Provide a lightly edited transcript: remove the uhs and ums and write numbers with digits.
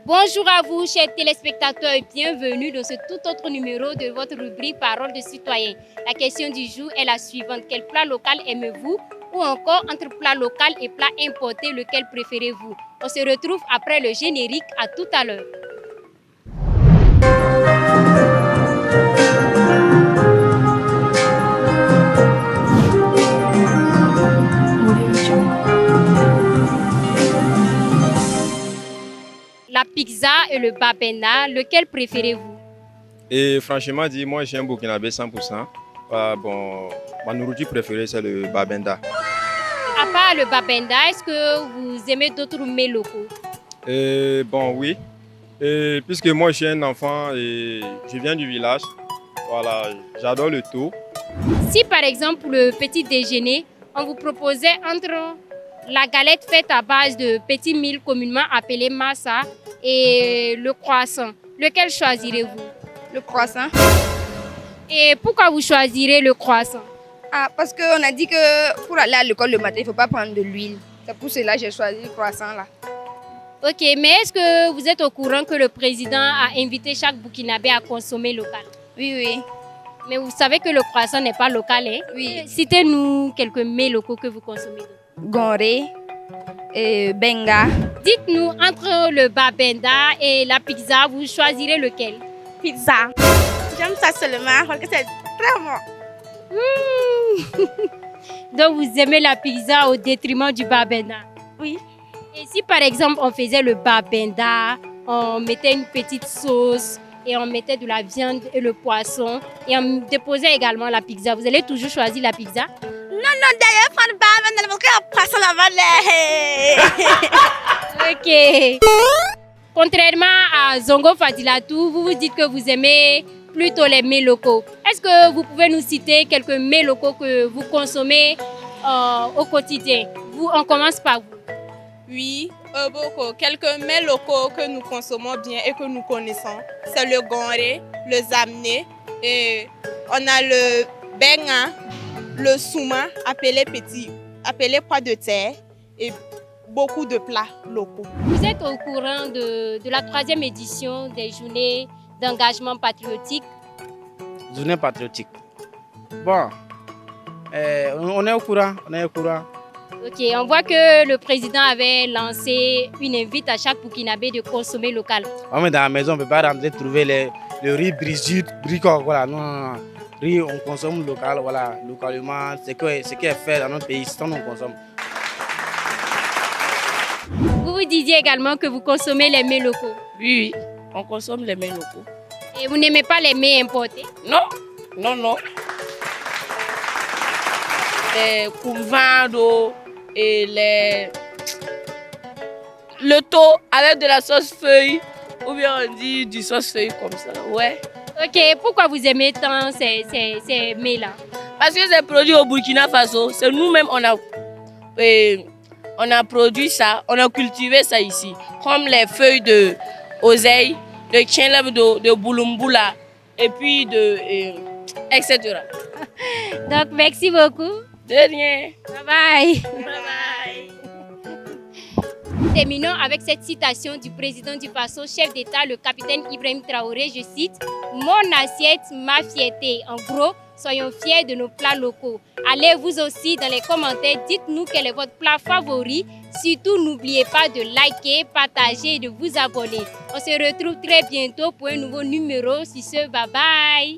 Bonjour à vous, chers téléspectateurs, et bienvenue dans ce tout autre numéro de votre rubrique Parole de citoyen. La question du jour est la suivante. Quel plat local aimez-vous? Ou encore, entre plat local et plat importé, lequel préférez-vous? On se retrouve après le générique. À tout à l'heure. La pizza et le babena, lequel préférez-vous? Et franchement dit, moi j'ai un Burkinabé 100%. Ma nourriture préférée c'est le babenda. À part le babenda, est-ce que vous aimez d'autres mets locaux? Oui. Et puisque moi je suis un enfant et je viens du village, voilà, j'adore le thon. Si par exemple pour le petit déjeuner, on vous proposait entre la galette faite à base de petits milles communément appelés massa et le croissant, lequel choisirez-vous? Le croissant. Et pourquoi vous choisirez le croissant? Ah, parce qu'on a dit que pour aller à l'école le matin, il ne faut pas prendre de l'huile. C'est pour cela que j'ai choisi le croissant là. Ok, mais est-ce que vous êtes au courant que le président a invité chaque Burkinabé à consommer local? Oui. Mais vous savez que le croissant n'est pas local, hein? Oui. Citez-nous quelques mets locaux que vous consommez. Goré, benga. Dites-nous, entre le babenda et la pizza, vous choisirez lequel? Pizza. J'aime ça seulement parce que c'est très bon. Donc vous aimez la pizza au détriment du babenda? Oui. Et si par exemple on faisait le babenda, on mettait une petite sauce et on mettait de la viande et le poisson et on déposait également la pizza, vous allez toujours choisir la pizza? Non, d'ailleurs, prendre le babenda parce qu'il y a poisson là-bas. Ok. Contrairement à Zongo Fadilatou, vous vous dites que vous aimez plutôt les mets locaux. Est-ce que vous pouvez nous citer quelques mets locaux que vous consommez au quotidien? On commence par vous. Oui, beaucoup. Quelques mets locaux que nous consommons bien et que nous connaissons, c'est le goré, le zamné, et on a le benga, le souma, appelé pois de terre, et beaucoup de plats locaux. Vous êtes au courant de la 3e édition des journées d'engagement patriotique? Journée patriotique. Bon, on est au courant. Ok, on voit que le président avait lancé une invite à chaque Burkinabé de consommer local. On est dans la maison, on ne peut pas rentrer trouver le riz brisé, voilà. Non. Riz, on consomme local, voilà, localement. Ce qui est fait dans notre pays, c'est ce qu'on consomme. Vous disiez également que vous consommez les mets locaux. Oui, on consomme les mets locaux. Et vous n'aimez pas les mets importés? Non. Les couvando et le thon avec de la sauce feuille, ou bien on dit du sauce feuille comme ça, ouais. Ok, pourquoi vous aimez tant ces mets-là? Parce que c'est produit au Burkina Faso, c'est nous-mêmes on a produit ça, on a cultivé ça ici, comme les feuilles de oseille, de tchenleb, de boulumboula, et puis etc. Donc, merci beaucoup. De rien. Bye bye. Bye. Terminons avec cette citation du président du Faso, chef d'État, le capitaine Ibrahim Traoré. Je cite: mon assiette, ma fierté. En gros, soyons fiers de nos plats locaux. Allez vous aussi dans les commentaires, dites-nous quel est votre plat favori. Surtout, n'oubliez pas de liker, partager et de vous abonner. On se retrouve très bientôt pour un nouveau numéro. Sur ce, bye bye.